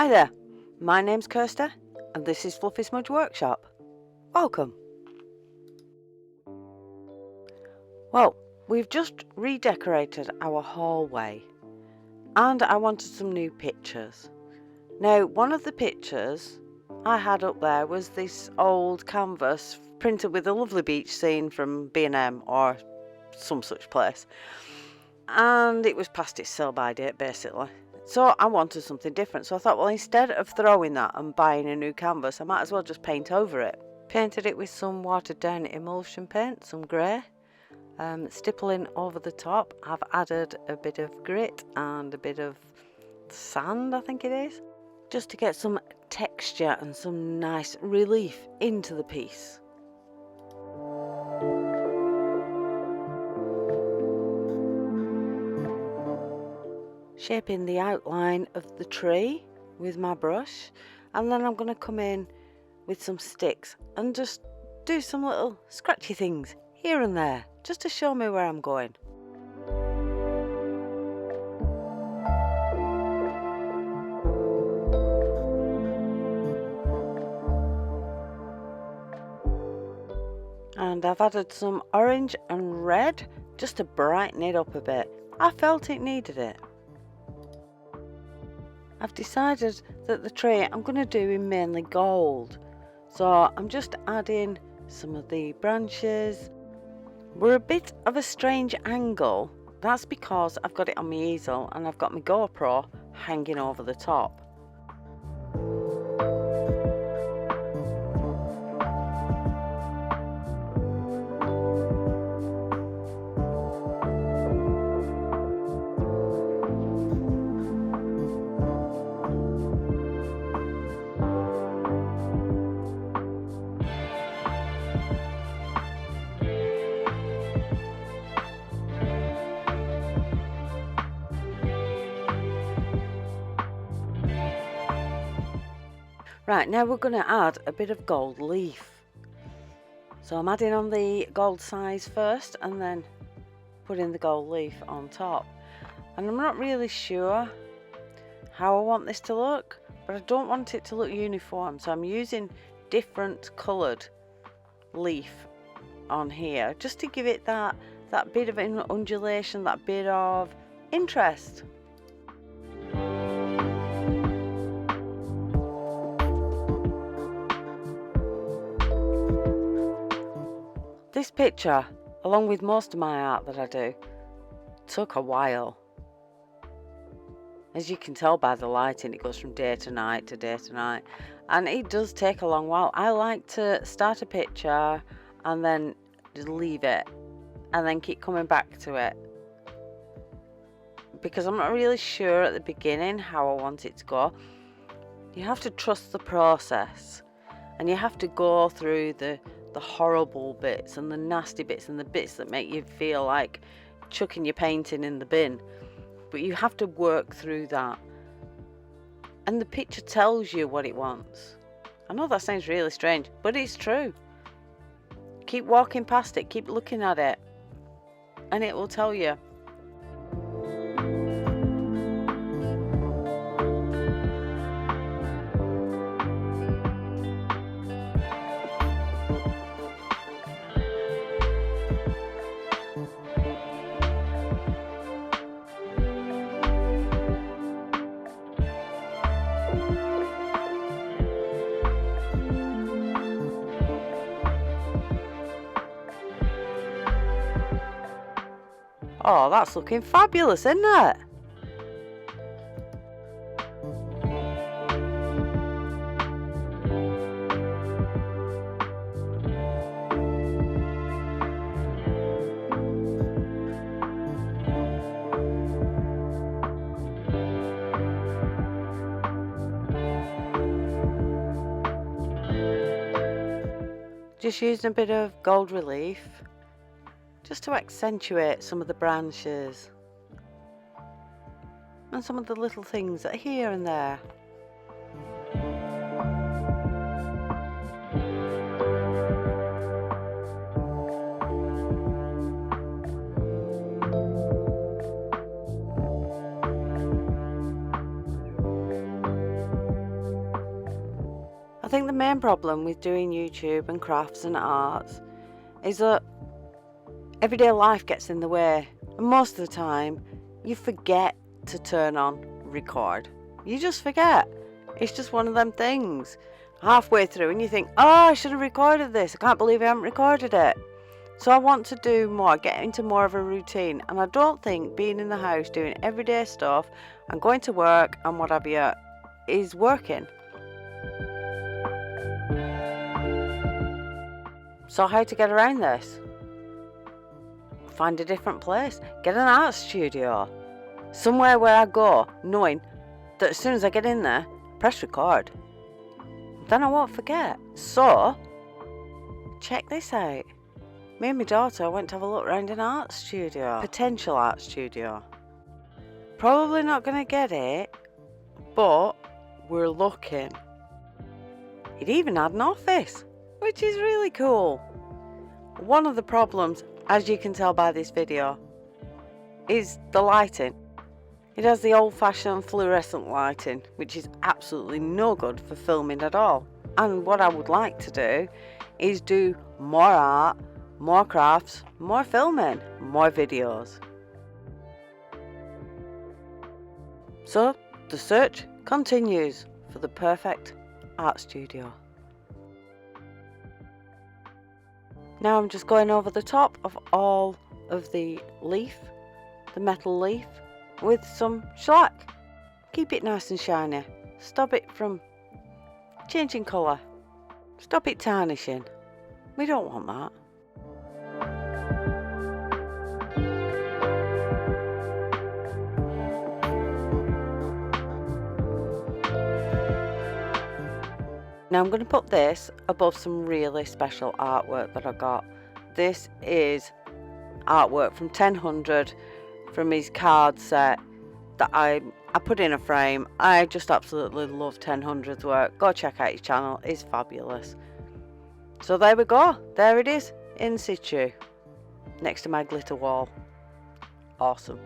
Hi there, my name's Kirsta and this is Fluffy Smudge Workshop. Welcome. Well, we've just redecorated our hallway and I wanted some new pictures. Now, one of the pictures I had up there was this old canvas printed with a lovely beach scene from B&M or some such place, and it was past its sell-by date basically. So I wanted something different, so I thought, well, instead of throwing that and buying a new canvas, I might as well just paint over it. Painted it with some watered down emulsion paint, some grey, stippling over the top. I've added a bit of grit and a bit of sand, I think it is, just to get some texture and some nice relief into the piece. Shaping the outline of the tree with my brush, and then I'm going to come in with some sticks and just do some little scratchy things here and there just to show me where I'm going. And I've added some orange and red just to brighten it up a bit. I felt it needed it. I've decided that the tree I'm going to do in mainly gold, so I'm just adding some of the branches. We're a bit of a strange angle, that's because I've got it on my easel and I've got my GoPro hanging over the top. Right, now we're going to add a bit of gold leaf. So I'm adding on the gold size first and then putting the gold leaf on top. And I'm not really sure how I want this to look, but I don't want it to look uniform. So I'm using different coloured leaf on here just to give it that bit of an undulation, that bit of interest. This picture, along with most of my art that I do, took a while. As you can tell by the lighting, it goes from day to night to day to night, and it does take a long while. I like to start a picture and then just leave it and then keep coming back to it, because I'm not really sure at the beginning how I want it to go. You have to trust the process and you have to go through the horrible bits and the nasty bits and the bits that make you feel like chucking your painting in the bin, but you have to work through that, and the picture tells you what it wants. I know that sounds really strange, but it's true. Keep walking past it, keep looking at it, and it will tell you. Oh, that's looking fabulous, isn't it? Just using a bit of gold relief just to accentuate some of the branches and some of the little things that are here and there. think the main problem with doing YouTube and crafts and arts is that everyday life gets in the way, and most of the time you forget to turn on record. You just forget. It's just one of them things. Halfway through and you think, oh, I should have recorded this. I can't believe I haven't recorded it. So I want to do more, get into more of a routine, and I don't think being in the house doing everyday stuff and going to work and what have you is working. So how to get around this? Find a different place. Get an art studio. Somewhere where I go knowing that as soon as I get in there, press record. Then I won't forget. So, check this out. Me and my daughter went to have a look around an art studio. Potential art studio. Probably not going to get it, but we're looking. It even had an office, which is really cool. One of the problems, as you can tell by this video, is the lighting. It has the old-fashioned fluorescent lighting, which is absolutely no good for filming at all. And what I would like to do is do more art, more crafts, more filming, more videos. So the search continues for the perfect art studio. Now I'm just going over the top of all of the metal leaf, with some shellac. Keep it nice and shiny. Stop it from changing colour. Stop it tarnishing. We don't want that. Now I'm going to put this above some really special artwork that I got. This is artwork from 1000 from his card set that I put in a frame. I just absolutely love 1000's work. Go check out his channel, it's fabulous. So there we go, there it is, in situ, next to my glitter wall. Awesome.